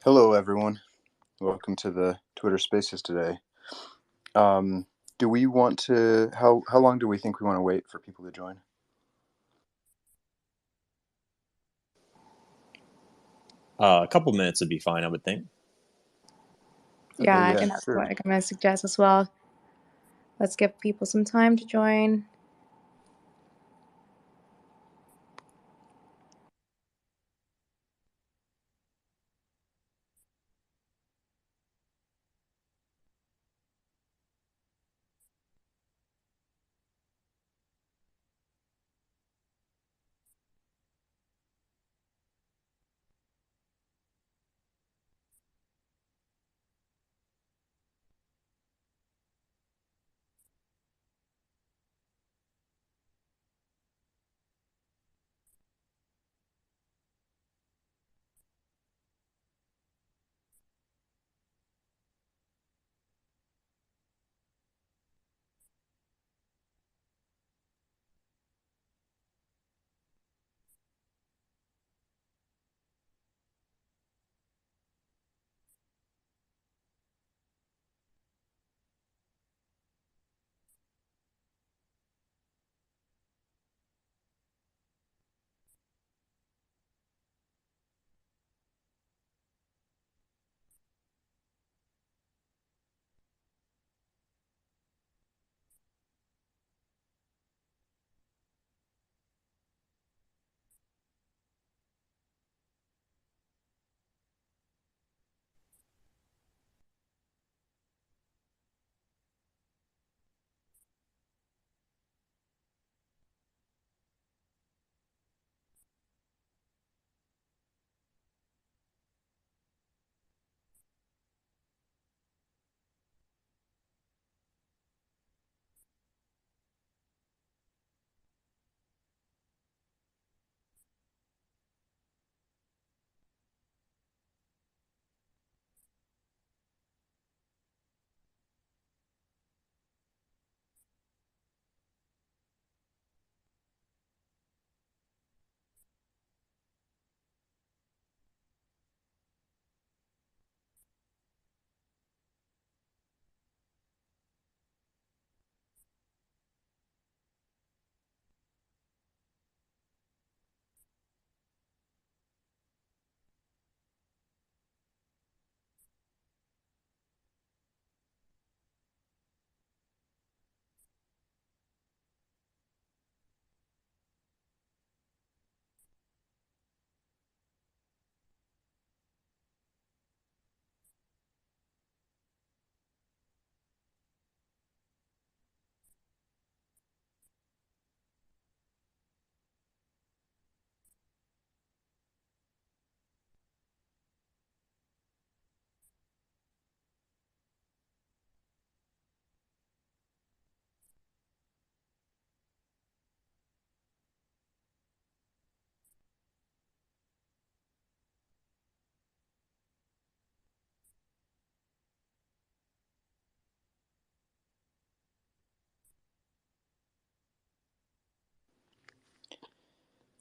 Hello, everyone. Welcome to the Twitter Spaces today. Do we want to? How long do we think we want to wait for people to join? A couple minutes would be fine, I would think. Yeah, Okay, I yeah, think that's sure. what I'm going to suggest as well. Let's give people some time to join.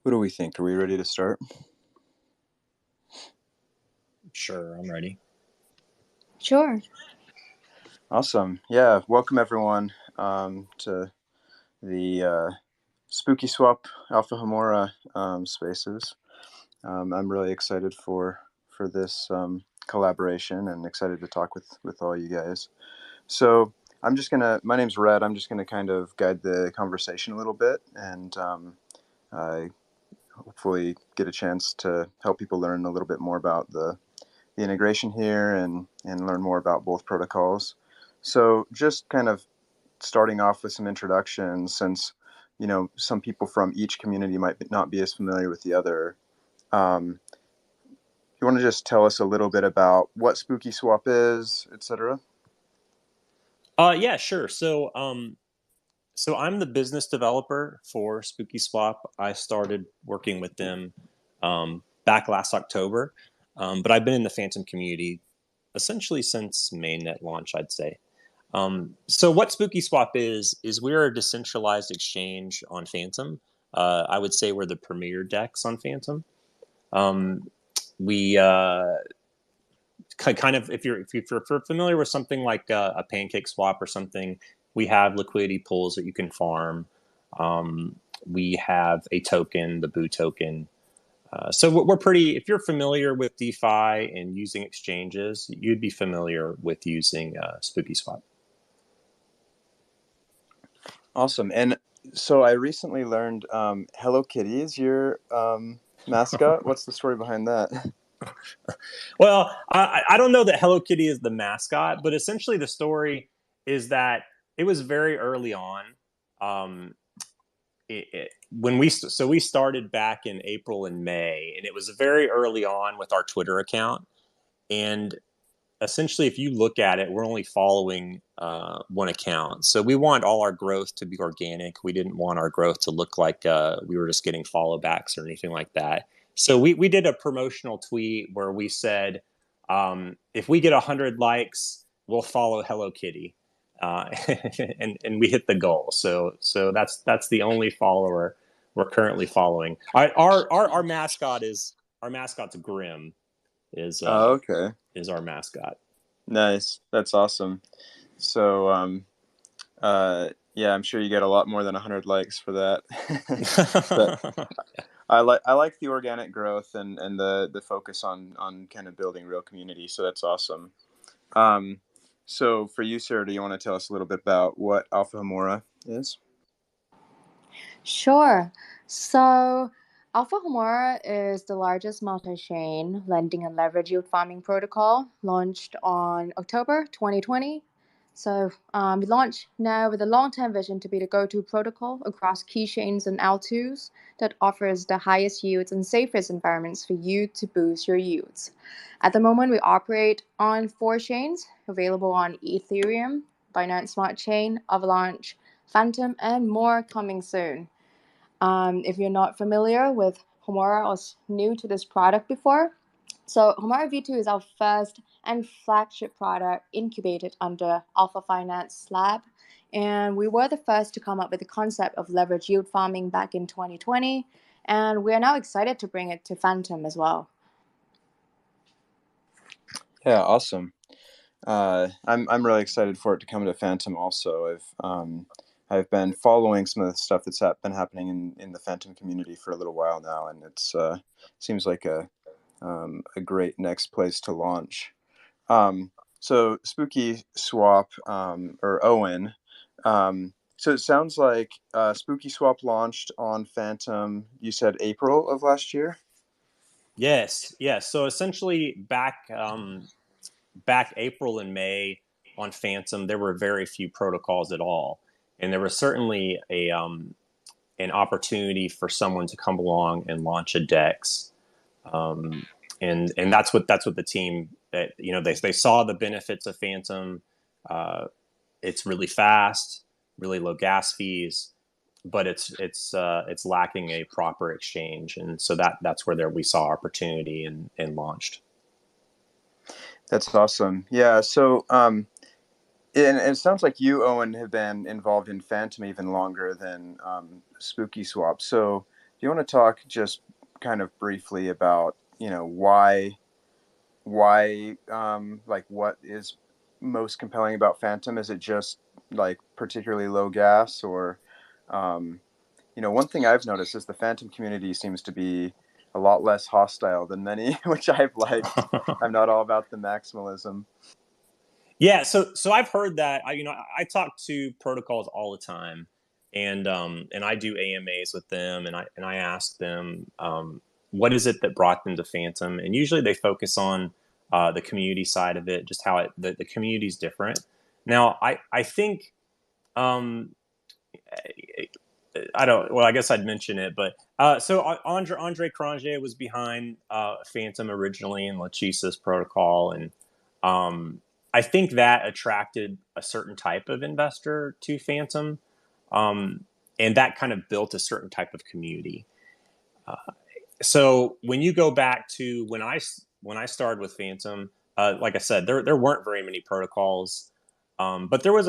What do we think? Are we ready to start? Sure, I'm ready. Sure. Awesome. Yeah, welcome everyone to the SpookySwap Alpha HOMORA Spaces. I'm really excited for this collaboration and excited to talk with all you guys. So my name's Red. I'm just gonna kind of guide the conversation a little bit and I hopefully get a chance to help people learn a little bit more about the integration here and learn more about both protocols. So just kind of starting off with some introductions, since some people from each community might not be as familiar with the other. You want to just tell us a little bit about what SpookySwap is, etc.? Yeah, sure. So I'm the business developer for SpookySwap. I started working with them back last October, but I've been in the Phantom community essentially since mainnet launch, I'd say. So what SpookySwap is we're a decentralized exchange on Phantom. I would say we're the premier DEX on Phantom. Um, we kind of if you're familiar with something like a pancake swap or something, we have liquidity pools that you can farm. We have a token, the Boo token. So we're pretty. If you're familiar with DeFi and using exchanges, you'd be familiar with using SpookySwap. Awesome. And so I recently learned Hello Kitty is your mascot. What's the story behind that? Well, I don't know that Hello Kitty is the mascot, but essentially the story is that it was very early on. When we started back in April and May, and it was very early on with our Twitter account. And essentially, if you look at it, we're only following one account. So we want all our growth to be organic. We didn't want our growth to look like we were just getting follow backs or anything like that. So we did a promotional tweet where we said, if we get 100 likes, we'll follow Hello Kitty. And we hit the goal. So that's the only follower we're currently following. Our mascot's Grim. Okay. Is our mascot. Nice. That's awesome. So yeah, I'm sure you get a lot more than 100 likes for that. But I like the organic growth and the focus on kind of building real community. So that's awesome. So for you, Sarah, do you want to tell us a little bit about what Alpha HOMORA is? Sure. So, Alpha HOMORA is the largest multi-chain lending and leverage yield farming protocol launched on October 2020. So, we launched now with a long-term vision to be the go-to protocol across key chains and L2s that offers the highest yields and safest environments for you to boost your yields. At the moment, we operate on 4 chains available on Ethereum, Binance Smart Chain, Avalanche, Phantom, and more coming soon. If you're not familiar with HOMORA or new to this product before, so HOMORA V2 is our first and flagship product incubated under Alpha Finance Lab. And we were the first to come up with the concept of leverage yield farming back in 2020. And we are now excited to bring it to Phantom as well. Yeah, awesome. I'm really excited for it to come to Phantom also. I've been following some of the stuff that's been happening in the Phantom community for a little while now, and it's seems like a great next place to launch. So SpookySwap or Owen. So it sounds like SpookySwap launched on Phantom. You said April of last year. Yes. So essentially, back April and May on Phantom, there were very few protocols at all, and there was certainly an opportunity for someone to come along and launch a DEX, and that's what the team that they saw the benefits of Phantom. It's really fast, really low gas fees, but it's lacking a proper exchange, and so that's where we saw opportunity and launched. That's awesome. Yeah. So, and it sounds like you, Owen, have been involved in Phantom even longer than SpookySwap. So, do you want to talk just kind of briefly about, why, like, what is most compelling about Phantom? Is it just like particularly low gas, or, one thing I've noticed is the Phantom community seems to be a lot less hostile than many, which I've liked. I'm not all about the maximalism. Yeah, so I've heard that. I talk to protocols all the time, and I do AMAs with them, and I ask them what is it that brought them to Phantom, and usually they focus on the community side of it, just how the community is different. Now, I think I don't. Well, I guess I'd mention it, but so Andre Cronje was behind Phantom originally in Lachesis protocol, and I think that attracted a certain type of investor to Phantom, and that kind of built a certain type of community. So when you go back to when I started with Phantom, like I said, there weren't very many protocols. But there was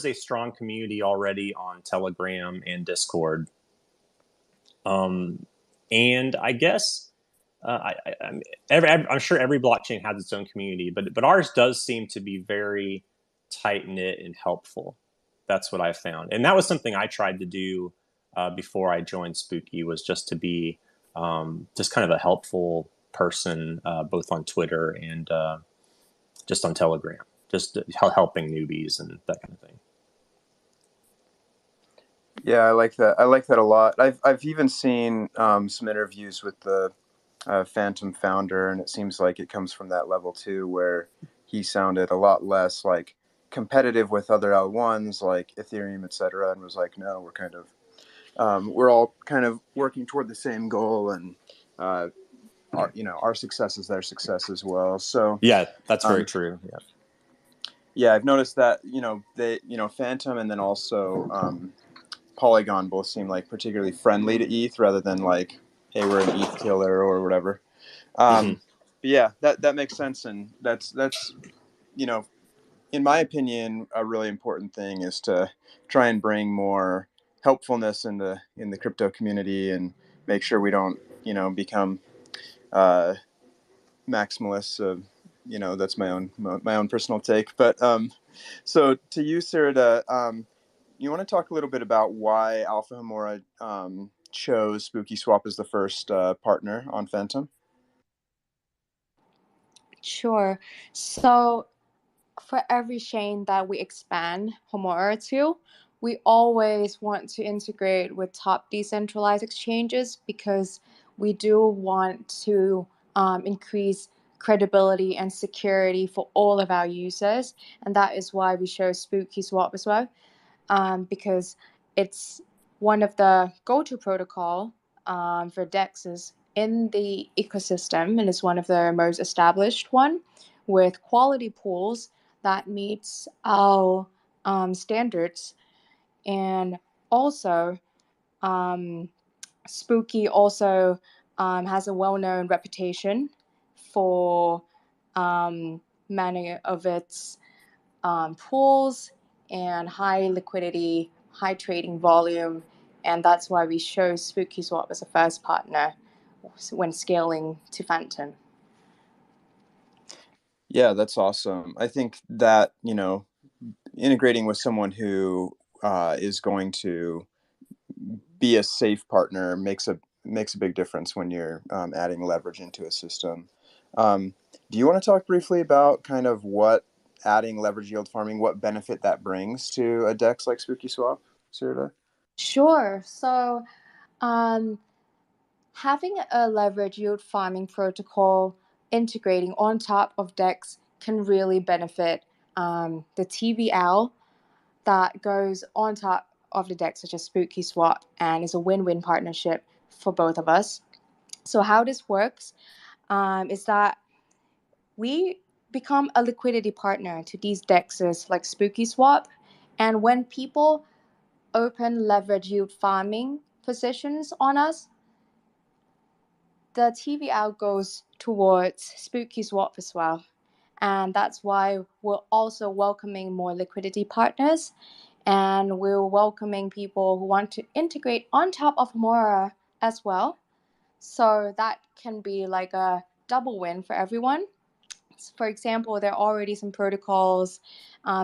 a strong community already on Telegram and Discord. And I guess I'm sure every blockchain has its own community, but ours does seem to be very tight knit and helpful. That's what I found, and that was something I tried to do before I joined Spooky, was just to be just kind of a helpful person, both on Twitter and just on Telegram, just helping newbies and that kind of thing. Yeah, I like that. I like that a lot. I've even seen some interviews with the Phantom founder, and it seems like it comes from that level too, where he sounded a lot less like competitive with other L1s like Ethereum, etc., and was like, no, we're all kind of working toward the same goal, and our success is their success as well. So yeah, that's very true. Yeah. Yeah, I've noticed that Phantom and then also Polygon both seem like particularly friendly to ETH rather than like, hey, we're an ETH killer or whatever. But yeah, that makes sense, and that's in my opinion, a really important thing is to try and bring more helpfulness in the crypto community and make sure we don't become maximalists. That's my own personal take. But so to you, Sarita, you want to talk a little bit about why Alpha HOMORA chose SpookySwap as the first partner on Phantom? Sure. So for every chain that we expand HOMORA to, we always want to integrate with top decentralized exchanges because we do want to increase credibility and security for all of our users. And that is why we chose SpookySwap as well, because it's one of the go-to protocol for DEXs in the ecosystem, and it's one of the most established one with quality pools that meets our standards. And also, Spooky also has a well-known reputation for many of its pools and high liquidity, high trading volume, and that's why we chose SpookySwap as a first partner when scaling to Phantom. Yeah, that's awesome. I think that integrating with someone who is going to be a safe partner makes a big difference when you're adding leverage into a system. Do you want to talk briefly about kind of what adding leverage yield farming, what benefit that brings to a DEX like SpookySwap, Sarita? Sure. So, having a leverage yield farming protocol integrating on top of DEX can really benefit the TVL that goes on top of the DEX, such as SpookySwap, and is a win-win partnership for both of us. So how this works is that we become a liquidity partner to these DEXs like SpookySwap, and when people open leverage yield farming positions on us, the TVL goes towards SpookySwap as well. And that's why we're also welcoming more liquidity partners, and we're welcoming people who want to integrate on top of HOMORA as well. So that can be like a double win for everyone. For example, there are already some protocols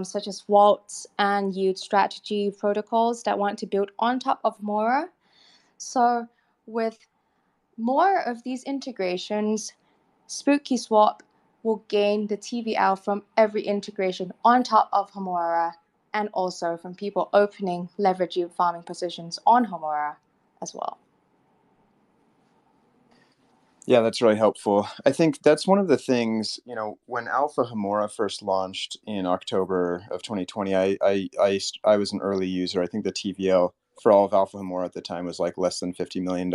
such as Waltz and Yield Strategy protocols that want to build on top of HOMORA. So with more of these integrations, SpookySwap will gain the TVL from every integration on top of HOMORA, and also from people opening leverage yield farming positions on HOMORA as well. Yeah, that's really helpful. I think that's one of the things, when Alpha HOMORA first launched in October of 2020, I was an early user. I think the TVL for all of Alpha HOMORA at the time was like less than $50 million.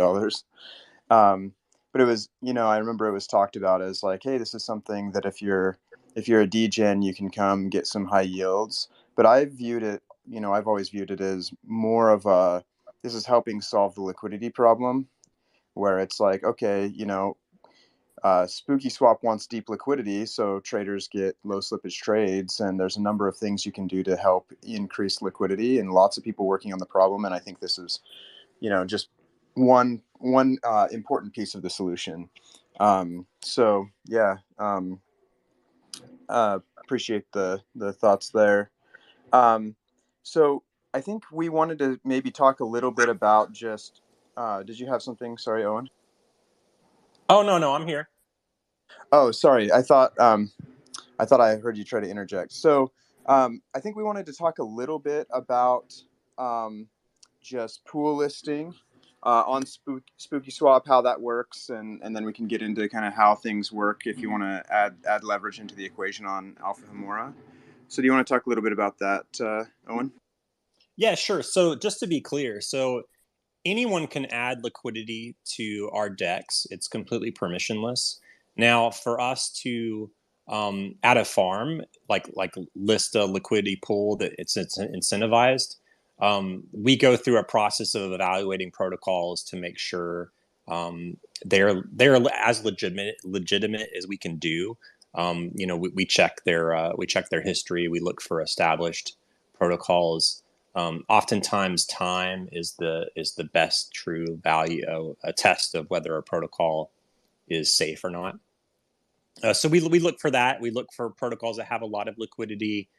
But it was, I remember it was talked about as like, hey, this is something that if you're a degen, you can come get some high yields. But I've viewed it, I've always viewed it as more of this is helping solve the liquidity problem, where it's like, okay, SpookySwap wants deep liquidity, so traders get low slippage trades, and there's a number of things you can do to help increase liquidity, and lots of people working on the problem. And I think this is, just one important piece of the solution. So yeah, appreciate the thoughts there. So I think we wanted to maybe talk a little bit about just. Did you have something? Sorry, Owen. Oh, no, I'm here. Oh, sorry. I thought I heard you try to interject. So I think we wanted to talk a little bit about just pool listing on SpookySwap, how that works, and then we can get into kind of how things work if you want to add leverage into the equation on Alpha HOMORA. So do you want to talk a little bit about that, Owen? Yeah, sure. So just to be clear, so anyone can add liquidity to our DEX. It's completely permissionless. Now, for us to add a farm, like list a liquidity pool that it's incentivized, we go through a process of evaluating protocols to make sure they're as legitimate as we can do. We check their history. We look for established protocols. Oftentimes, time is the best true value, a test of whether a protocol is safe or not. So we look for that. We look for protocols that have a lot of liquidity,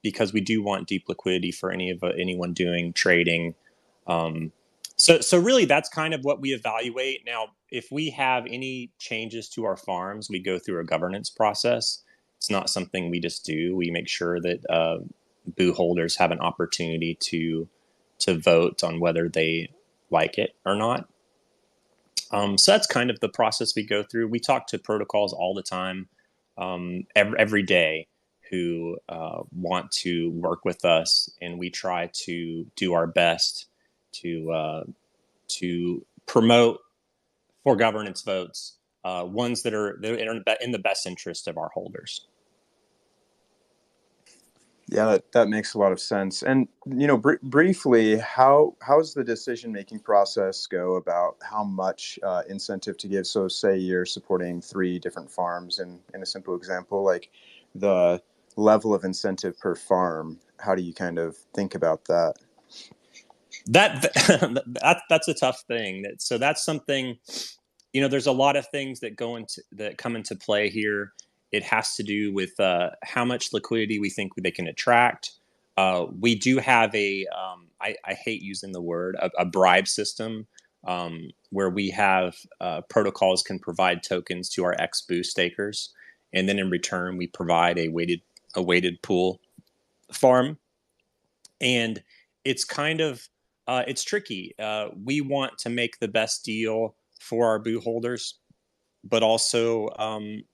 because we do want deep liquidity for anyone doing trading. So really, that's kind of what we evaluate. Now, if we have any changes to our farms, we go through a governance process. It's not something we just do. We make sure that boo holders have an opportunity to vote on whether they like it or not. So that's kind of the process we go through. We talk to protocols all the time, every day, who want to work with us, and we try to do our best to promote for governance votes, ones that are in the best interest of our holders. Yeah, that makes a lot of sense. And briefly, how's the decision making process go about how much incentive to give? So, say you're supporting 3 different farms, in a simple example, like the level of incentive per farm. How do you kind of think about that? That's a tough thing. So that's something. There's a lot of things that come into play here. It has to do with how much liquidity we think they can attract. We do have I hate using the word, a bribe system, where we have protocols can provide tokens to our XBoost stakers, and then in return we provide a weighted pool farm. And it's kind of it's tricky. We want to make the best deal for our boo holders, but also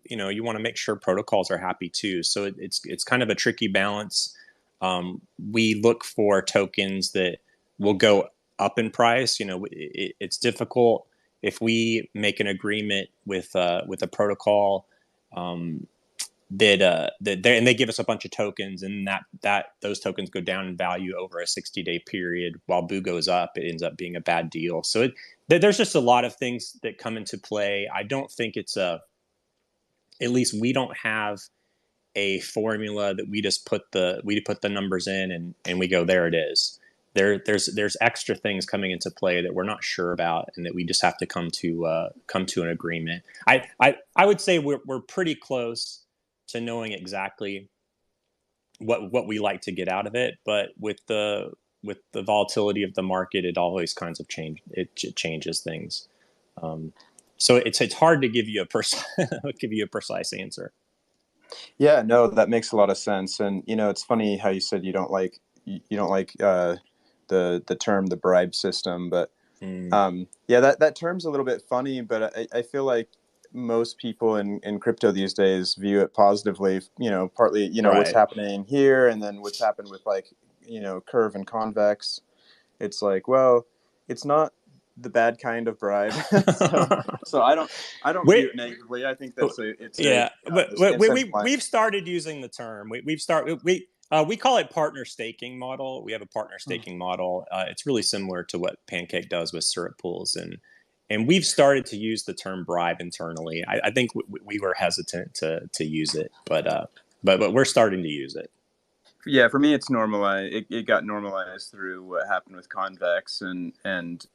you want to make sure protocols are happy too. So it's kind of a tricky balance. We look for tokens that will go up in price. It's difficult if we make an agreement with a protocol, and they give us a bunch of tokens, and that those tokens go down in value over a 60-day period while boo goes up. It ends up being a bad deal. So there's just a lot of things that come into play. I don't think at least we don't have a formula that we just put the numbers in and we go, there it is. There's extra things coming into play that we're not sure about, and that we just have to come to an agreement. I would say we're pretty close to knowing exactly what we like to get out of it, but with the volatility of the market, it always kinds of changes things. So it's hard to give you a precise answer. Yeah, no, that makes a lot of sense. And it's funny how you said you don't like the term the bribe system, but yeah, that term's a little bit funny. But I feel like most people in crypto these days view it positively. Partly Right. What's happening here, and then what's happened with curve and convex. It's like, well, it's not the bad kind of bribe. so I don't view it negatively. I think we've started using the term. We call it partner staking model. We have a partner staking model. It's really similar to what Pancake does with syrup pools, and we've started to use the term bribe internally. I think we were hesitant to use it, but we're starting to use it. Yeah, for me, it's normalized. It got normalized through what happened with convex, and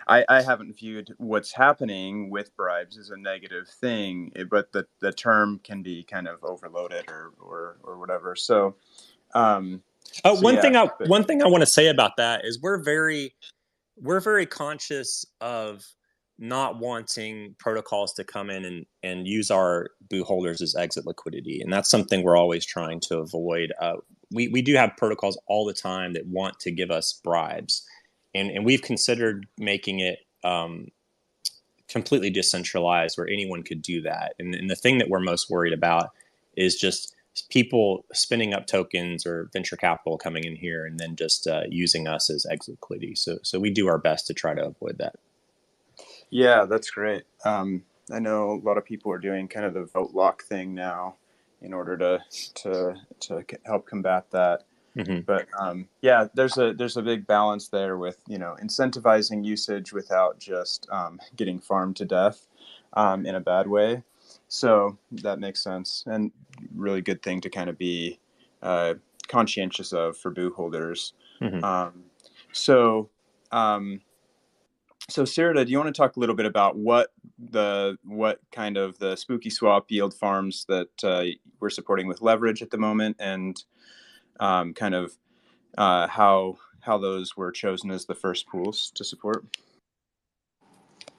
I haven't viewed what's happening with bribes as a negative thing, but the term can be kind of overloaded or whatever. So, so One yeah, thing I but one thing I want to say about that is we're very conscious of not wanting protocols to come in and use our boo holders as exit liquidity. And that's something we're always trying to avoid. We do have protocols all the time that want to give us bribes. And we've considered making it completely decentralized where anyone could do that. And the thing that we're most worried about is just people spinning up tokens or venture capital coming in here and then just using us as exit liquidity. So we do our best to try to avoid that. yeah, that's great. I know a lot of people are doing kind of the vote lock thing now in order to help combat that. Mm-hmm. But yeah, there's a big balance there with incentivizing usage without just getting farmed to death in a bad way. So that makes sense, and really good thing to kind of be conscientious of for boo holders. Mm-hmm. Um, so um, so Sarita, do you want to talk a little bit about what kind of the SpookySwap yield farms that we're supporting with leverage at the moment, and kind of how those were chosen as the first pools to support?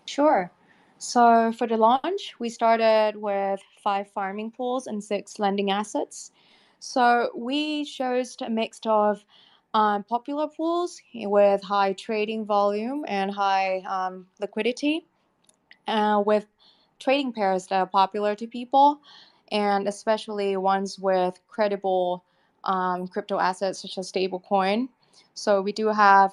Sure. So for the launch, we started with 5 farming pools and 6 lending assets. So we chose a mix of popular pools with high trading volume and high liquidity, with trading pairs that are popular to people, and especially ones with credible crypto assets such as stablecoin. So we do have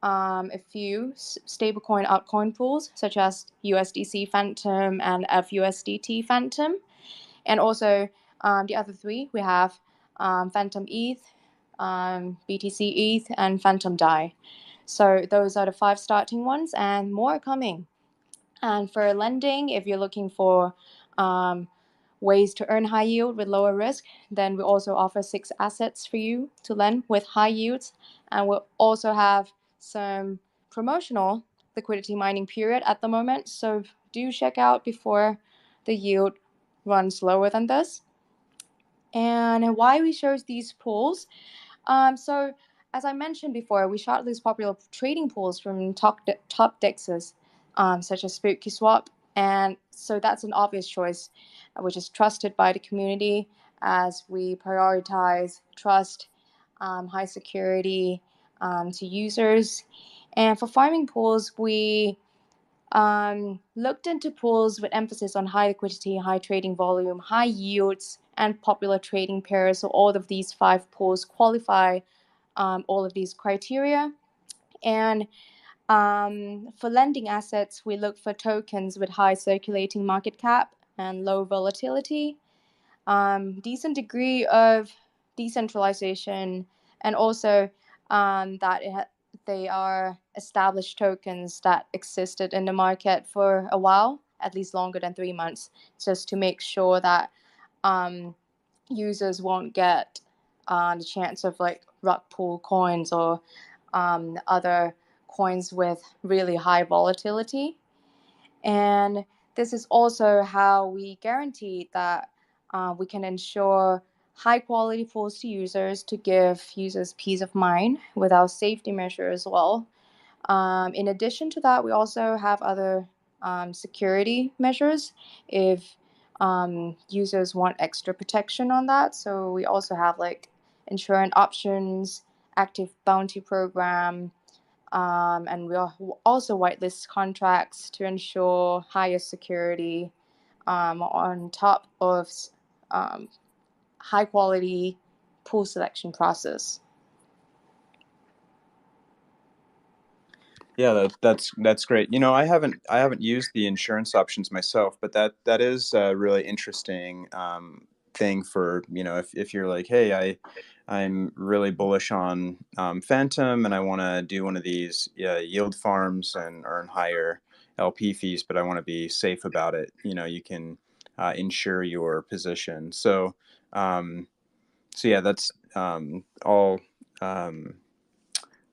a few stablecoin altcoin pools such as USDC Phantom and FUSDT Phantom, and also the other 3 we have Phantom ETH, BTC ETH, and Phantom DAI. So those are the 5 starting ones, and more coming. And for lending, if you're looking for ways to earn high yield with lower risk, then we also offer 6 assets for you to lend with high yields. And we'll also have some promotional liquidity mining period at the moment. So do check out before the yield runs lower than this. And why we chose these pools. So, as I mentioned before, we shortlist popular trading pools from top dexes, such as SpookySwap, and so that's an obvious choice, which is trusted by the community as we prioritize trust, high security to users. And for farming pools, we looked into pools with emphasis on high liquidity, high trading volume, high yields, and popular trading pairs. So all of these 5 pools qualify all of these criteria. And for lending assets, we look for tokens with high circulating market cap and low volatility, decent degree of decentralization, and also they are established tokens that existed in the market for a while, at least longer than 3 months, just to make sure that users won't get the chance of like rug pull coins or other coins with really high volatility. And this is also how we guarantee that we can ensure high quality pools to users to give users peace of mind with our safety measures as well. In addition to that, we also have other security measures if users want extra protection on that. So we also have like insurance options, active bounty program, and we also whitelist contracts to ensure higher security on top of high quality pool selection process. Yeah, that's great. I haven't used the insurance options myself, but that is a really interesting thing for if you're like, hey, I'm really bullish on Phantom and I want to do one of these yield farms and earn higher LP fees, but I want to be safe about it. You can insure your position. So yeah, that's all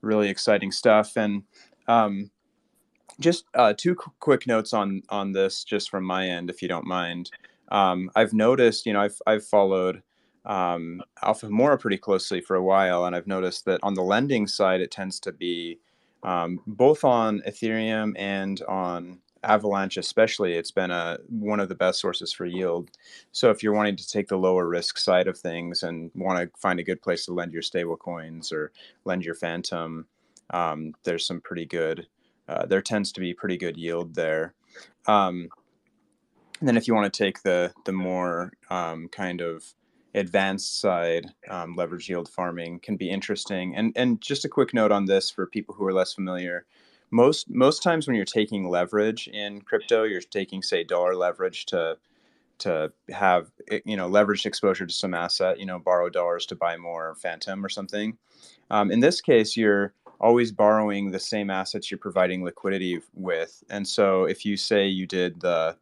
really exciting stuff. And um, Just two quick notes on this, just from my end, if you don't mind. I've noticed, I've followed Alpha HOMORA pretty closely for a while, and I've noticed that on the lending side, it tends to be both on Ethereum and on Avalanche, especially. It's been one of the best sources for yield. So if you're wanting to take the lower risk side of things and want to find a good place to lend your stable coins or lend your Phantom, there's some pretty good. There tends to be pretty good yield there. And then if you want to take the more kind of advanced side, leverage yield farming can be interesting. And just a quick note on this for people who are less familiar. Most times when you're taking leverage in crypto, you're taking, say, dollar leverage to have, leveraged exposure to some asset, borrow dollars to buy more Phantom or something. In this case, you're always borrowing the same assets you're providing liquidity with. And so if you say you did the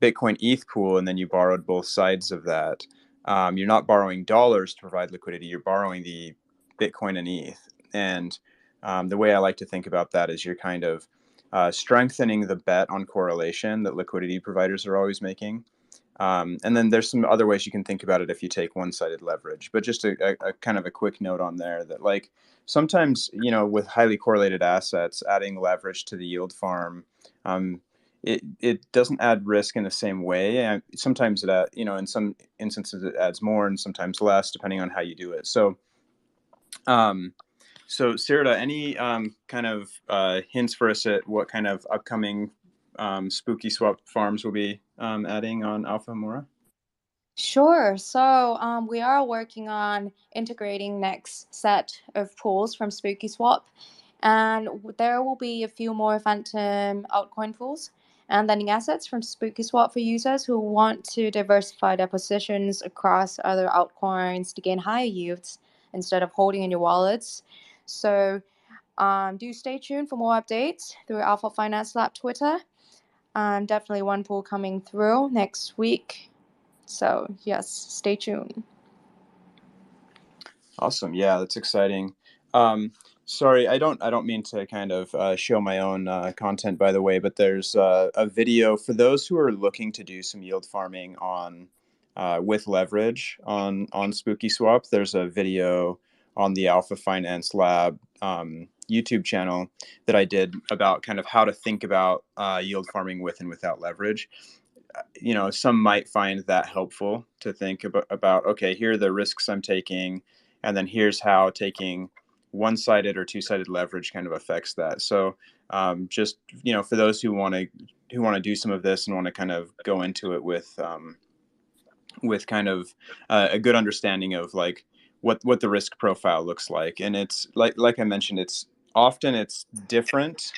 Bitcoin ETH pool and then you borrowed both sides of that, you're not borrowing dollars to provide liquidity, you're borrowing the Bitcoin and ETH. And the way I like to think about that is you're kind of strengthening the bet on correlation that liquidity providers are always making. And then there's some other ways you can think about it if you take one-sided leverage. But just a kind of a quick note on there that, like, sometimes, with highly correlated assets, adding leverage to the yield farm, it doesn't add risk in the same way. And sometimes in some instances it adds more, and sometimes less, depending on how you do it. So, Sarita, any kind of hints for us at what kind of upcoming SpookySwap farms will be adding on Alpha HOMORA? Sure. So we are working on integrating next set of pools from SpookySwap, and there will be a few more Phantom altcoin pools and lending assets from SpookySwap for users who want to diversify their positions across other altcoins to gain higher yields instead of holding in your wallets. So do stay tuned for more updates through Alpha Finance Lab Twitter. Definitely one pool coming through next week. So yes, stay tuned. Awesome. Yeah, that's exciting. Sorry, I don't mean to kind of show my own content, by the way, but there's a video for those who are looking to do some yield farming on with leverage on SpookySwap. There's a video on the Alpha Finance Lab YouTube channel that I did about kind of how to think about yield farming with and without leverage. Some might find that helpful to think about, okay, here are the risks I'm taking, and then here's how taking one-sided or two-sided leverage kind of affects that. So just, for those who want to do some of this and want to kind of go into it with kind of a good understanding of like what the risk profile looks like. And it's like I mentioned, it's different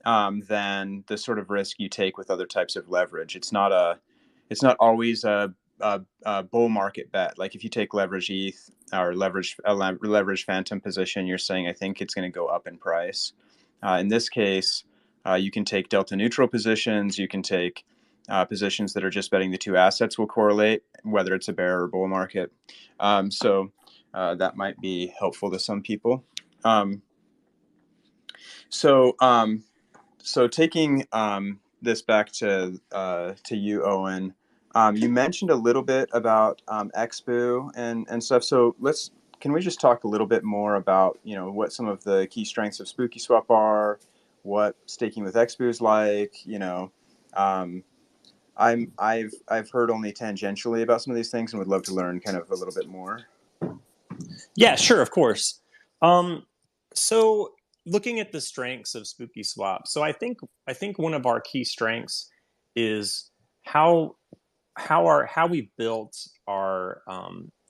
than the sort of risk you take with other types of leverage. It's not always a bull market bet. Like if you take leverage ETH or leverage Phantom position, you're saying, I think it's going to go up in price. In this case, you can take delta neutral positions. You can take positions that are just betting the two assets will correlate, whether it's a bear or bull market. So that might be helpful to some people. So taking this back to you, Owen, you mentioned a little bit about XBOO and stuff. So can we just talk a little bit more about what some of the key strengths of SpookySwap are, what staking with XBOO is like? I've heard only tangentially about some of these things and would love to learn kind of a little bit more. Yeah, sure, of course. So looking at the strengths of SpookySwap, so I think one of our key strengths is how we built our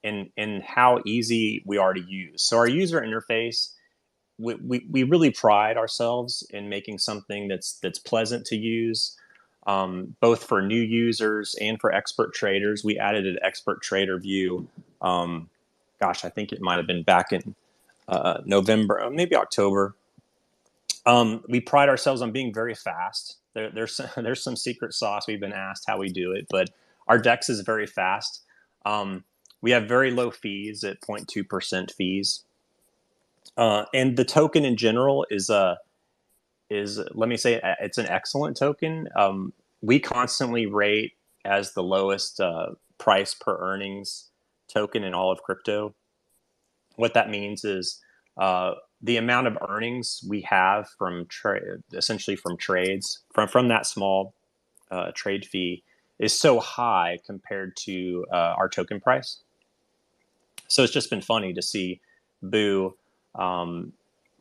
and how easy we are to use. So our user interface, we really pride ourselves in making something that's pleasant to use, both for new users and for expert traders. We added an expert trader view. Gosh, I think it might have been back in November, maybe October. We pride ourselves on being very fast. There's some secret sauce. We've been asked how we do it, but our DEX is very fast. We have very low fees at 0.2% fees. And the token in general is let me say, it's an excellent token. We constantly rate as the lowest price per earnings token in all of crypto. What that means is the amount of earnings we have from essentially from trades from that small trade fee is so high compared to our token price. So it's just been funny to see Boo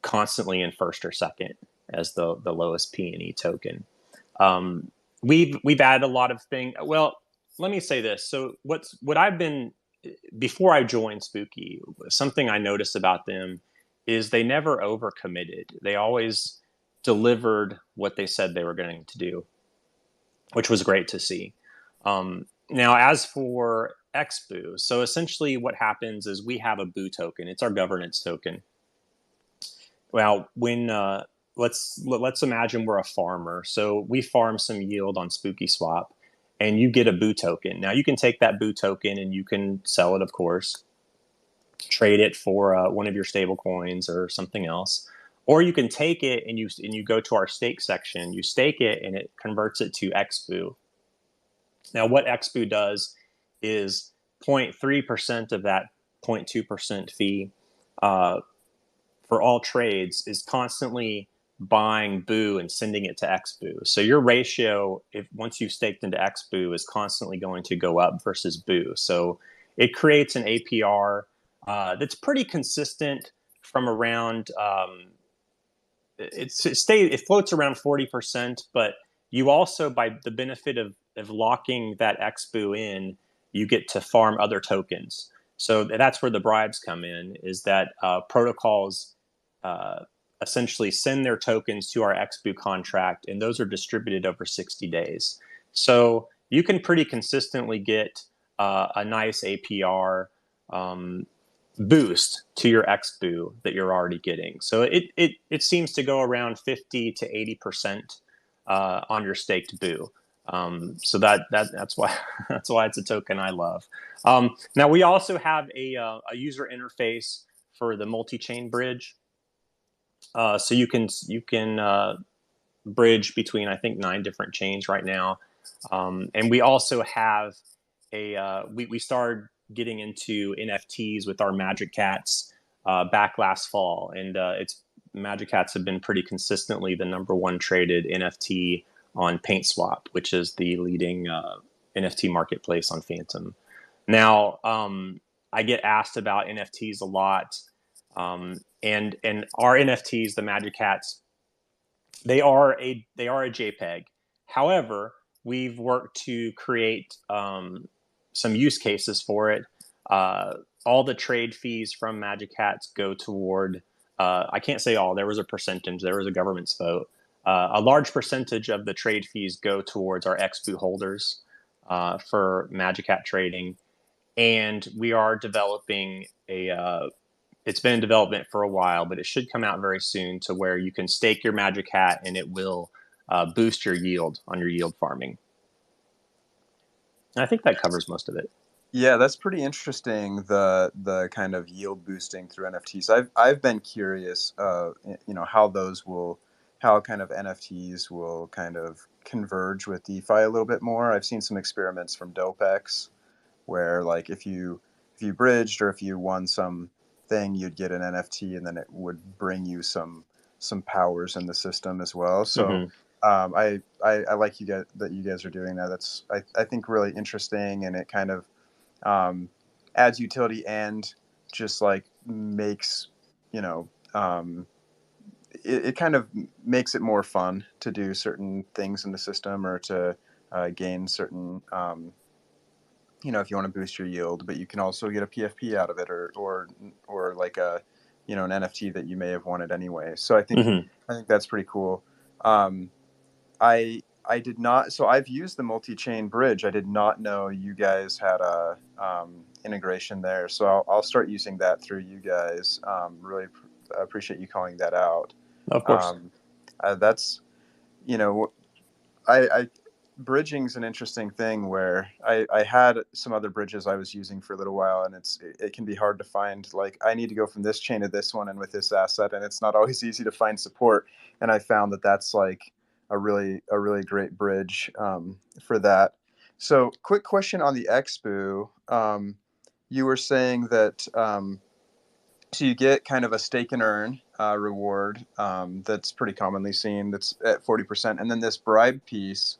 constantly in first or second as the lowest P&E token. We've added a lot of things. Well, let me say this. So what I've been, before I joined Spooky, something I noticed about them is they never overcommitted. They always delivered what they said they were going to do, which was great to see. Now, as for XBoo, so essentially what happens is we have a Boo token. It's our governance token. Well, when let's imagine we're a farmer. So we farm some yield on SpookySwap, and you get a Boo token. Now you can take that Boo token and you can sell it, of course, trade it for one of your stable coins or something else, or you can take it and you go to our stake section. You stake it and it converts it to XBoo. Now, what XBoo does is 0.3% of that 0.2% fee for all trades is constantly buying Boo and sending it to XBoo. So your ratio, if once you've staked into XBoo, is constantly going to go up versus Boo. So it creates an APR that's pretty consistent from around. It floats around 40%, but you also, by the benefit of locking that XBoo in, you get to farm other tokens. So that's where the bribes come in, is that protocols essentially send their tokens to our XBoo contract, and those are distributed over 60 days. So you can pretty consistently get a nice APR boost to your XBoo that you're already getting. So it seems to go around 50 to 80% on your staked Boo. So that's why that's why it's a token I love. Now we also have a user interface for the multi-chain bridge. So you can bridge between, I think, 9 different chains right now, and we also have we started getting into NFTs with our Magic Cats back last fall, and Magic Cats have been pretty consistently the #1 traded NFT on PaintSwap, which is the leading NFT marketplace on Phantom. Now, I get asked about NFTs a lot. And our NFTs, the Magic Cats, they are a JPEG. However, we've worked to create some use cases for it. All the trade fees from Magic Cats go toward, I can't say all, there was a percentage, there was a government's vote. A large percentage of the trade fees go towards our XBoo holders for Magic Cat trading. And we are developing it's been in development for a while, but it should come out very soon, to where you can stake your Magic Hat and it will boost your yield on your yield farming. And I think that covers most of it. Yeah, that's pretty interesting. The kind of yield boosting through NFTs. I've been curious, how kind of NFTs will kind of converge with DeFi a little bit more. I've seen some experiments from DopeX where, like, if you bridged or if you won some thing, you'd get an NFT, and then it would bring you some powers in the system as well. So I like that you guys are doing that. That's I think really interesting, and it kind of adds utility and just like makes it kind of makes it more fun to do certain things in the system, or to gain certain if you want to boost your yield, but you can also get a PFP out of it, or like an NFT that you may have wanted anyway. So I think that's pretty cool. I did not. So I've used the multi-chain bridge. I did not know you guys had a integration there. So I'll start using that through you guys. Really appreciate you calling that out. Of course. That's I bridging is an interesting thing where I had some other bridges I was using for a little while, and it can be hard to find, like, I need to go from this chain to this one and with this asset, and it's not always easy to find support. And I found that that's like a really great bridge for that. So quick question on the XBOO. You were saying that so you get kind of a stake and earn reward that's pretty commonly seen, that's at 40%, and then this bribe piece.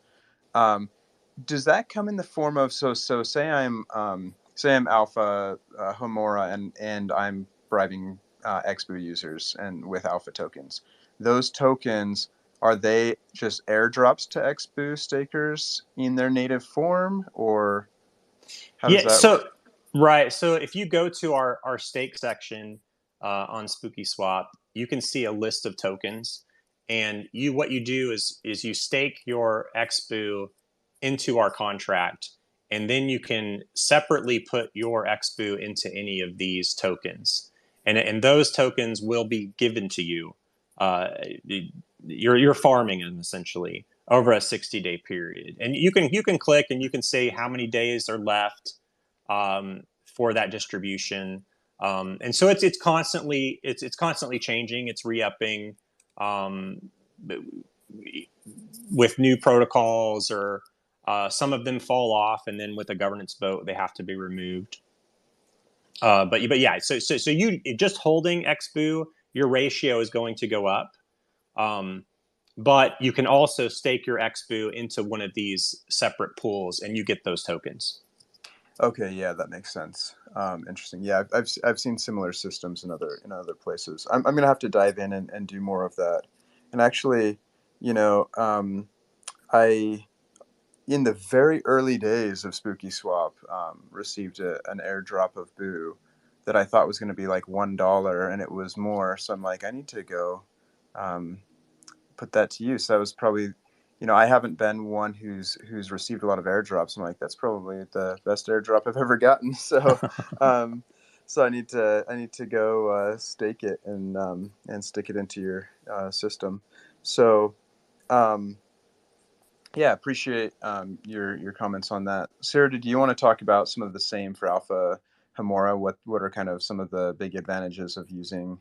Um, does that come in the form of, so say I'm Alpha Homora, and I'm bribing XBOO users and with Alpha tokens? Those tokens, are they just airdrops to XBOO stakers in their native form, or how does Yeah, that work? right. So if you go to our stake section on SpookySwap, you can see a list of tokens, and what you do is you stake your XBOO into our contract, and then you can separately put your XBOO into any of these tokens, and those tokens will be given to you. Uh, you're farming them essentially over a 60-day period, and you can click and you can say how many days are left for that distribution. And so it's constantly changing. It's re-upping with new protocols, or some of them fall off, and then with a governance vote they have to be removed. But yeah, so you just holding XBOO, your ratio is going to go up. But you can also stake your XBOO into one of these separate pools, and you get those tokens. Okay, yeah, that makes sense. Interesting. Yeah, I've seen similar systems in other places. I'm gonna have to dive in and do more of that. And actually, you know, I in the very early days of SpookySwap, received an airdrop of Boo that I thought was going to be like $1, and it was more. So I'm like, I need to go um, put that to use. That was probably, I haven't been one who's received a lot of airdrops. I'm like, that's probably the best airdrop I've ever gotten. So, so I need to go stake it and stick it into your system. So, yeah, appreciate your comments on that. Sarah, do you want to talk about some of the same for Alpha Homora? What are kind of some of the big advantages of using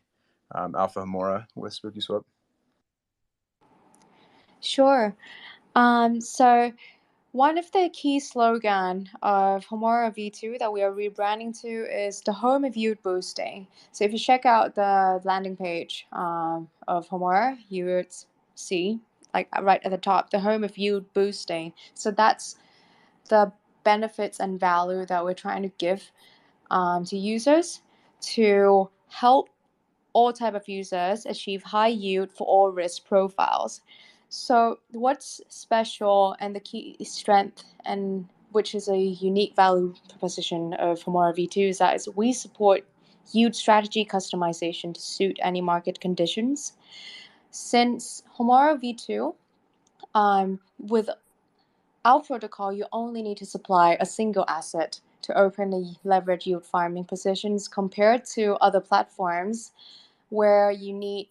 Alpha Homora with SpookySwap? Sure. So one of the key slogan of HOMORA V2 that we are rebranding to is the home of yield boosting. So if you check out the landing page of HOMORA, you would see, like right at the top, the home of yield boosting. So that's the benefits and value that we're trying to give to users to help all type of users achieve high yield for all risk profiles. So what's special and the key strength, and which is a unique value proposition of HOMORA V2, is that we support yield strategy customization to suit any market conditions. Since HOMORA V2, with our protocol, you only need to supply a single asset to open the leverage yield farming positions, compared to other platforms where you need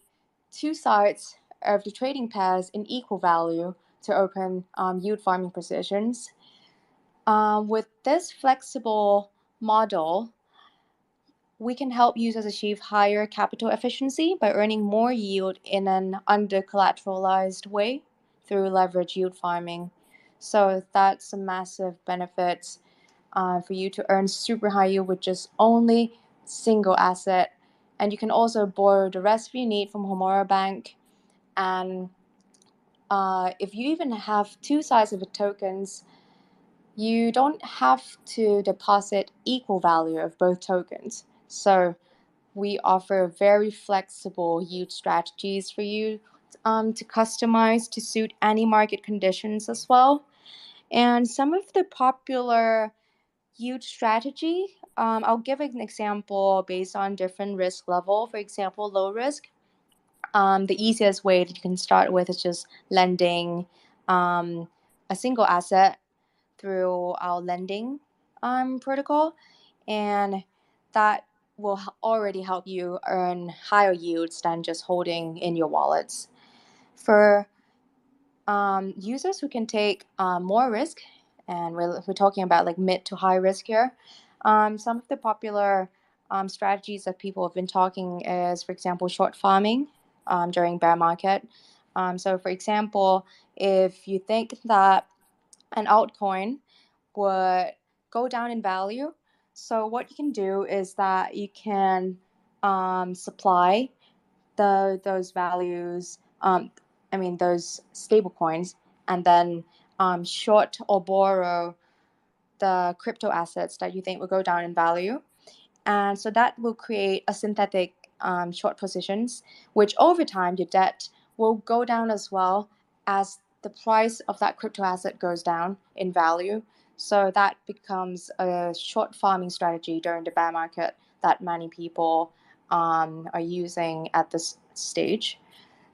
two sides of the trading pairs in equal value to open yield farming positions. With this flexible model, we can help users achieve higher capital efficiency by earning more yield in an under-collateralized way through leverage yield farming. So that's a massive benefit for you to earn super high yield with just only single asset. And you can also borrow the rest if you need from HOMORA Bank. And if you even have two sides of the tokens, you don't have to deposit equal value of both tokens. So we offer very flexible yield strategies for you to customize to suit any market conditions as well. And some of the popular yield strategy, I'll give an example based on different risk level. For example, low risk. The easiest way that you can start with is just lending a single asset through our lending protocol, and that will already help you earn higher yields than just holding in your wallets. For users who can take more risk, and we're talking about like mid to high risk here. Some of the popular strategies that people have been talking is, for example, short farming during bear market. So, for example, if you think that an altcoin would go down in value, so what you can do is that you can supply those values, those stable coins, and then short or borrow the crypto assets that you think will go down in value. And so that will create a synthetic short positions, which over time your debt will go down as well as the price of that crypto asset goes down in value. So that becomes a short farming strategy during the bear market that many people are using at this stage.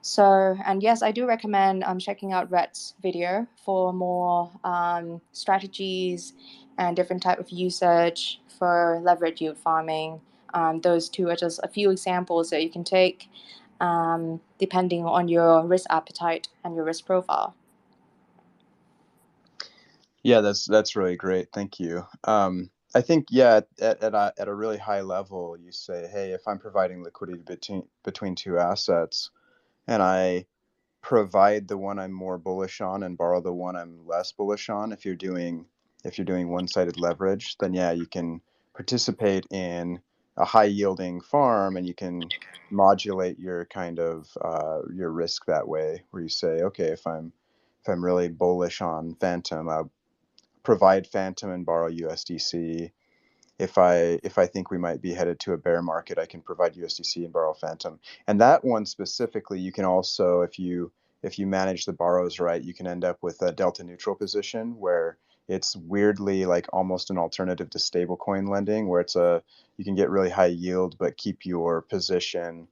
So, and yes, I do recommend checking out Rhett's video for more strategies and different type of usage for leverage yield farming. Those two are just a few examples that you can take depending on your risk appetite and your risk profile. Yeah, that's really great. Thank you. I think, yeah, at a really high level, you say, hey, if I'm providing liquidity between two assets, and I provide the one I'm more bullish on and borrow the one I'm less bullish on, if you're doing one-sided leverage, then yeah, you can participate in a high yielding farm, and you can modulate your kind of your risk that way, where you say, okay, if I'm really bullish on Phantom, I'll provide Phantom and borrow USDC. If I think we might be headed to a bear market, I can provide USDC and borrow Phantom. And that one specifically, you can also, if you manage the borrows right, you can end up with a delta neutral position where it's weirdly like almost an alternative to stablecoin lending, where you can get really high yield but keep your position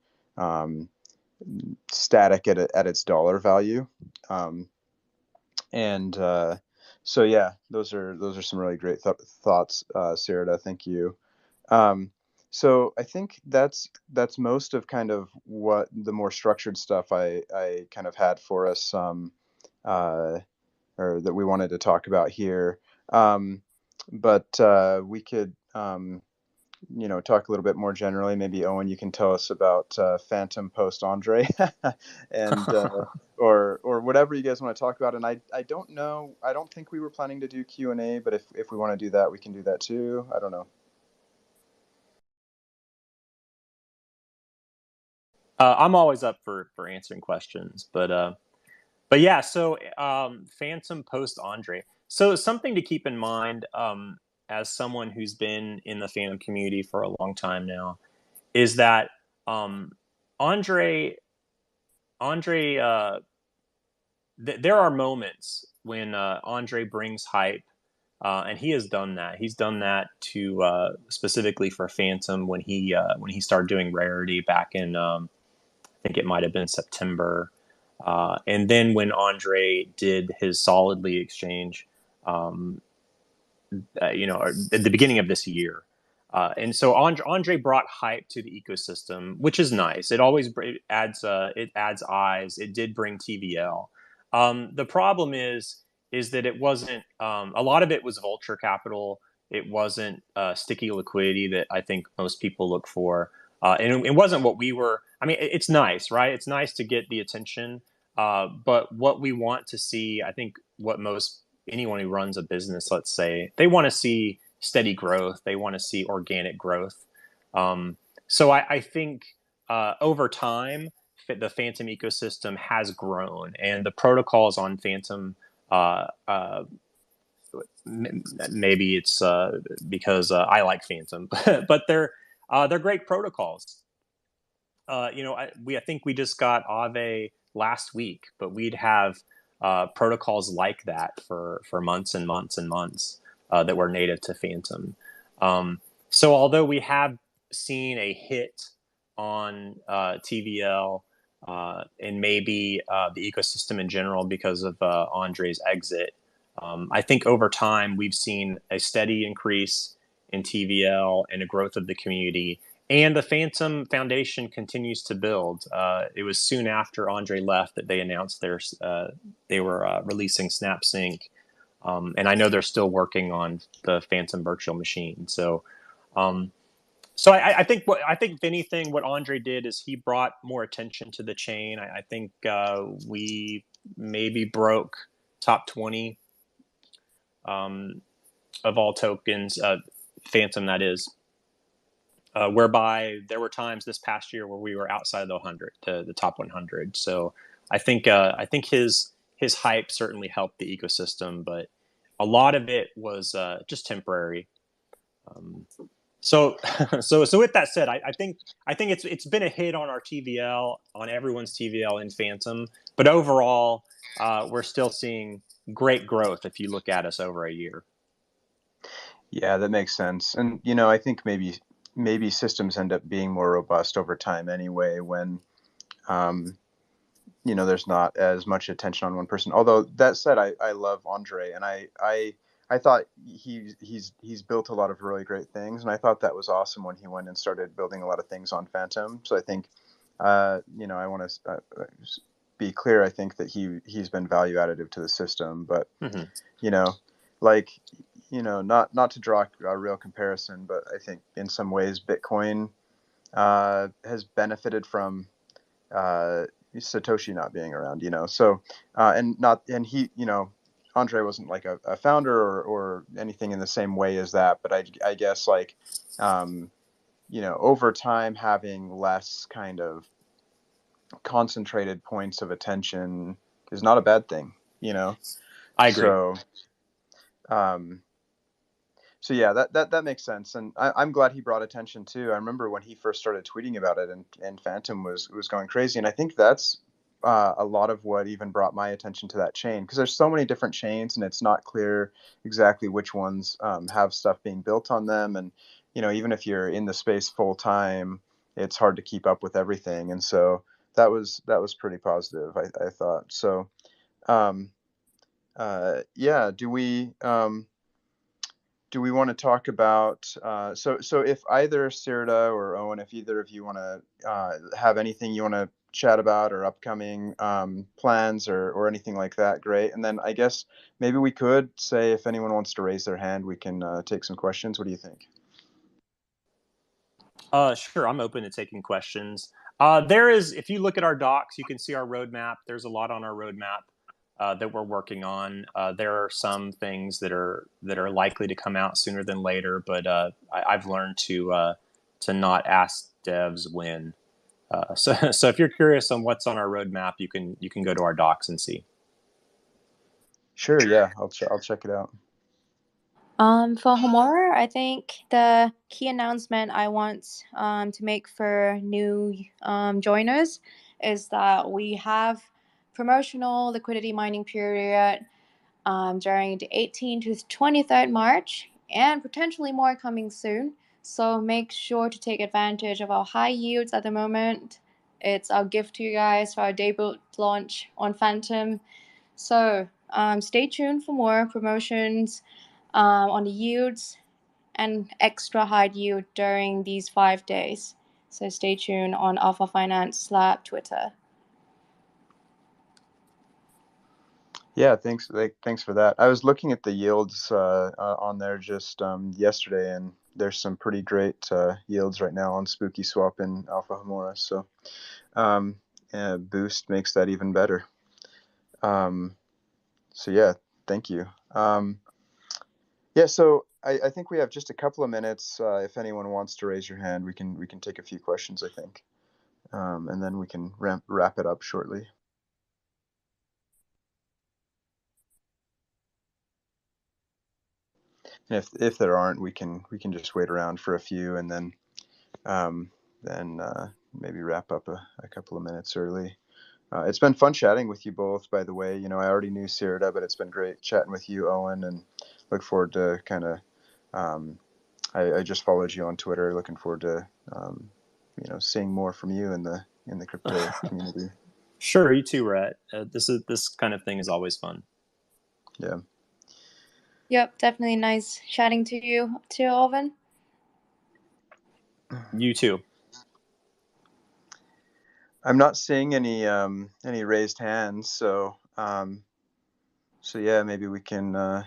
static at its dollar value. So yeah, those are some really great thoughts, Sarita. Thank you. So I think that's most of kind of what the more structured stuff I kind of had for us, or that we wanted to talk about here. But we could talk a little bit more generally. Maybe Owen, you can tell us about Phantom post Andre, and or whatever you guys want to talk about. And I don't know. I don't think we were planning to do Q&A, but if we want to do that, we can do that too. I don't know. I'm always up for answering questions, but yeah. So Phantom post Andre. So something to keep in mind as someone who's been in the Phantom community for a long time now is that Andre there are moments when Andre brings hype, and he has done that. He's done that to specifically for Phantom when he started doing Rarity back in I think it might have been September, and then when Andre did his Solidly exchange, at the beginning of this year. And so Andre brought hype to the ecosystem, which is nice. It adds eyes. It did bring TVL. The problem is that it wasn't. A lot of it was vulture capital. It wasn't sticky liquidity that I think most people look for, and it wasn't what we were. I mean, it's nice, right? It's nice to get the attention, but what we want to see, I think, what anyone who runs a business, let's say, they want to see steady growth. They want to see organic growth. So I think over time, the Phantom ecosystem has grown, and the protocols on Phantom, maybe it's because I like Phantom, but they're great protocols. I think we just got Aave last week, but we'd have protocols like that for months and months and months that were native to Phantom. So although we have seen a hit on TVL and maybe the ecosystem in general because of Andre's exit, I think over time we've seen a steady increase in TVL and a growth of the community. And the Phantom Foundation continues to build. It was soon after Andre left that they announced they were releasing SnapSync, and I know they're still working on the Phantom virtual machine. So, I think if anything, what Andre did is he brought more attention to the chain. I think we maybe broke top 20 of all tokens, Phantom that is. Whereby there were times this past year where we were outside of the 100, the top 100. So I think his hype certainly helped the ecosystem, but a lot of it was just temporary. So with that said, I think it's been a hit on our TVL, on everyone's TVL in Phantom, but overall we're still seeing great growth if you look at us over a year. Yeah, that makes sense. And I think maybe systems end up being more robust over time anyway when there's not as much attention on one person. Although that said, I love Andre, and I thought he's built a lot of really great things, and I thought that was awesome when he went and started building a lot of things on Phantom. So I think I want to be clear. I think that he's been value additive to the system, but not to draw a real comparison, but I think in some ways Bitcoin has benefited from Satoshi not being around, so and he, Andre wasn't like a founder or anything in the same way as that, but I guess like over time having less kind of concentrated points of attention is not a bad thing, I agree. So yeah, that makes sense, and I'm glad he brought attention too. I remember when he first started tweeting about it, and Phantom was going crazy, and I think that's a lot of what even brought my attention to that chain, because there's so many different chains, and it's not clear exactly which ones have stuff being built on them, and even if you're in the space full time, it's hard to keep up with everything, and so that was pretty positive, I thought. So yeah, do we want to talk about so if either Sirda or Owen, if either of you want to have anything you want to chat about, or upcoming plans or anything like that, great. And then I guess maybe we could say, if anyone wants to raise their hand, we can take some questions. What do you think? Sure, I'm open to taking questions. If you look at our docs, you can see our roadmap. There's a lot on our roadmap that we're working on. There are some things that are likely to come out sooner than later, but I've learned to not ask devs when. So if you're curious on what's on our roadmap, you can go to our docs and see. Sure, yeah, I'll check it out. For HOMORA, I think the key announcement I want to make for new joiners is that we have promotional liquidity mining period during the 18th to 23rd March, and potentially more coming soon. So make sure to take advantage of our high yields at the moment. It's our gift to you guys for our debut launch on Phantom. So stay tuned for more promotions on the yields and extra high yield during these 5 days. So stay tuned on Alpha Finance / Twitter. Yeah, thanks for that. I was looking at the yields on there just yesterday, and there's some pretty great yields right now on SpookySwap and Alpha HOMORA. So Boost makes that even better. So yeah, thank you. Yeah, so I think we have just a couple of minutes. If anyone wants to raise your hand, we can take a few questions, I think, and then we can wrap it up shortly. And if there aren't, we can just wait around for a few, and then maybe wrap up a couple of minutes early. It's been fun chatting with you both, by the way. I already knew Sirda, but it's been great chatting with you, Owen, and look forward to kind of. I just followed you on Twitter. Looking forward to seeing more from you in the crypto community. Sure, you too, Rhett. This kind of thing is always fun. Yeah. Yep, definitely nice chatting to you too, Alvin. You too. I'm not seeing any raised hands, so yeah, maybe we can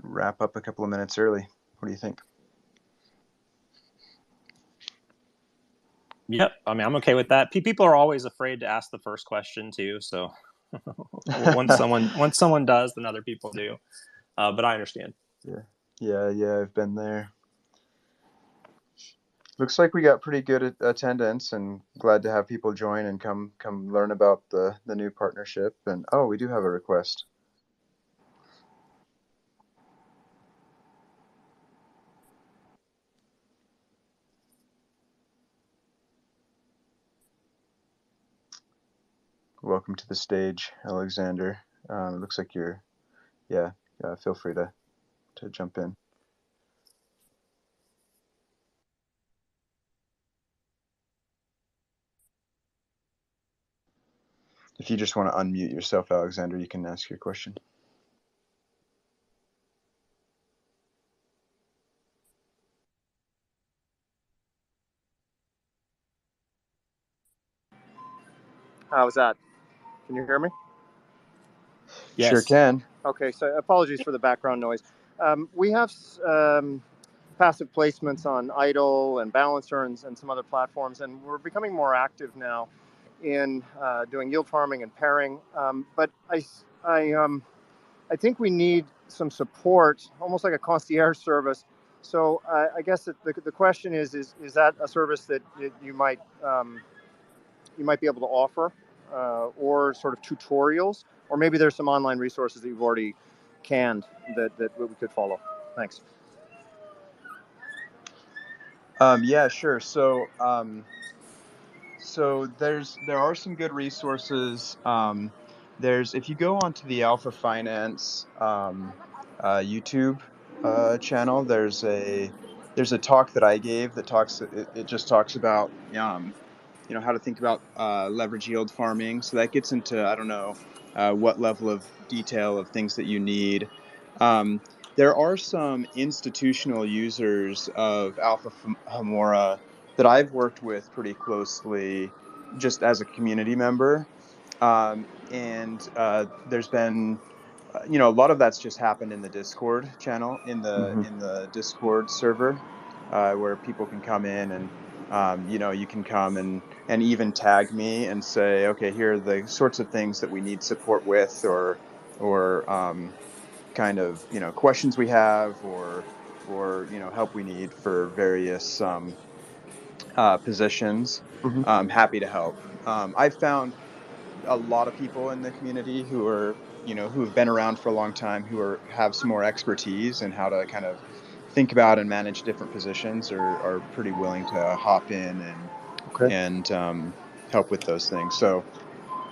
wrap up a couple of minutes early. What do you think? Yep. I mean, I'm okay with that. People are always afraid to ask the first question too. So once someone does, then other people do. But I understand. Yeah. I've been there. Looks like we got pretty good attendance, and glad to have people join and come learn about the new partnership. And oh, we do have a request. Welcome to the stage, Alexander. It looks like you're, feel free to jump in. If you just want to unmute yourself, Alexander, you can ask your question. How's that? Can you hear me? Yes. Sure can. Okay, so apologies for the background noise. We have passive placements on Idle and Balancer and some other platforms, and we're becoming more active now in doing yield farming and pairing. But I think we need some support, almost like a concierge service. So I guess the question is that a service that you might be able to offer, or sort of tutorials, or maybe there's some online resources that you've already canned that we could follow. Thanks. Yeah, sure. So there are some good resources. If you go onto the Alpha Finance YouTube channel, there's a talk that I gave that it just talks about how to think about leverage yield farming. So that gets into, I don't know what level of detail of things that you need. There are some institutional users of Alpha HOMORA that I've worked with pretty closely just as a community member. And there's been, a lot of that's just happened in the Discord channel, in the Discord server, where people can come in and, you can come and even tag me and say, okay, here are the sorts of things that we need support with, or kind of, questions we have, or help we need for various positions. Happy to help. I've found a lot of people in the community who are, who have been around for a long time, who have some more expertise in how to kind of think about and manage different positions, are pretty willing to hop in and help with those things. So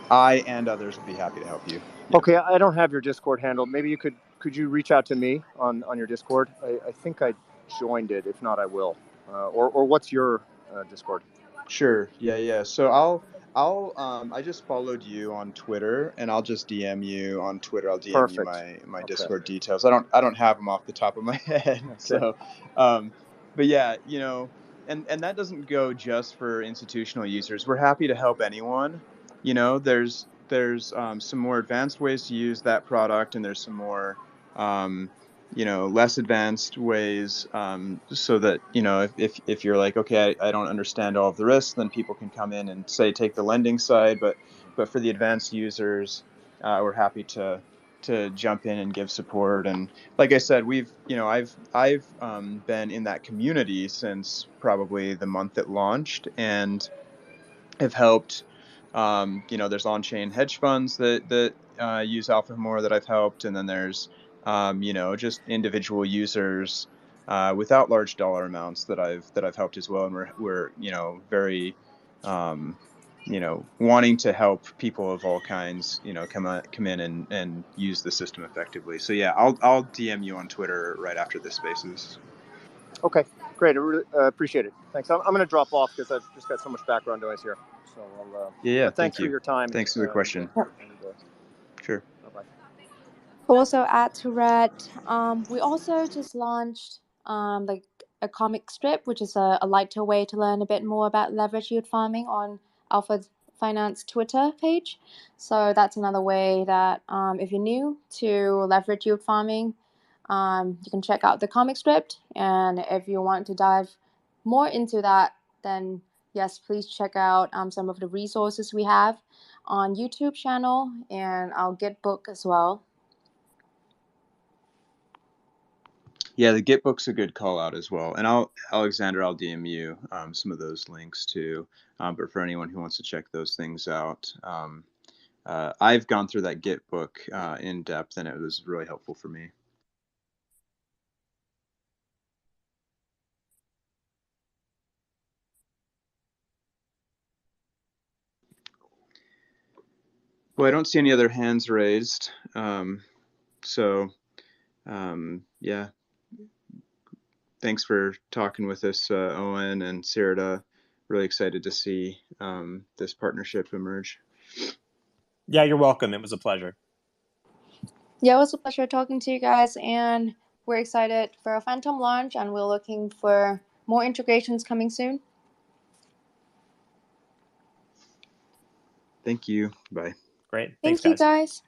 I and others would be happy to help you. Yeah. Okay, I don't have your Discord handle. Maybe could you reach out to me on your Discord? I think I joined it. If not, I will. Or what's your Discord? Sure. Yeah. So I just followed you on Twitter, and I'll just DM you on Twitter. I'll DM you my Discord details. I don't have them off the top of my head. Okay. So, but yeah, and that doesn't go just for institutional users. We're happy to help anyone. There's some more advanced ways to use that product, and there's some more less advanced ways, so that if you're like, okay, I don't understand all of the risks, then people can come in and say take the lending side, but for the advanced users, we're happy to jump in and give support. And like I said, I've been in that community since probably the month it launched, and have helped. There's on-chain hedge funds that use Alpha HOMORA that I've helped, and then there's just individual users without large dollar amounts that I've helped as well. And we're very wanting to help people of all kinds come in and use the system effectively. So yeah, I'll DM you on Twitter right after this Spaces. Okay, great. I really appreciate it. Thanks. I'm going to drop off because I've just got so much background noise here. So thanks for your time. Thanks for the question. Sure. Bye-bye. Also add to that, we also just launched a comic strip, which is a lighter way to learn a bit more about leverage yield farming on Alpha Finance Twitter page. So that's another way that if you're new to leverage yield farming, you can check out the comic strip. And if you want to dive more into that, then yes, please check out some of the resources we have on YouTube channel and our Git book as well. Yeah, the Git book's a good call out as well. And Alexander, I'll DM you some of those links too. But for anyone who wants to check those things out, I've gone through that Git book in depth, and it was really helpful for me. Well, I don't see any other hands raised. Yeah. Thanks for talking with us, Owen and Sirida. Really excited to see this partnership emerge. Yeah, you're welcome. It was a pleasure. Yeah, it was a pleasure talking to you guys, and we're excited for a Phantom launch, and we're looking for more integrations coming soon. Thank you. Bye. Great. Thanks, Thank you, guys.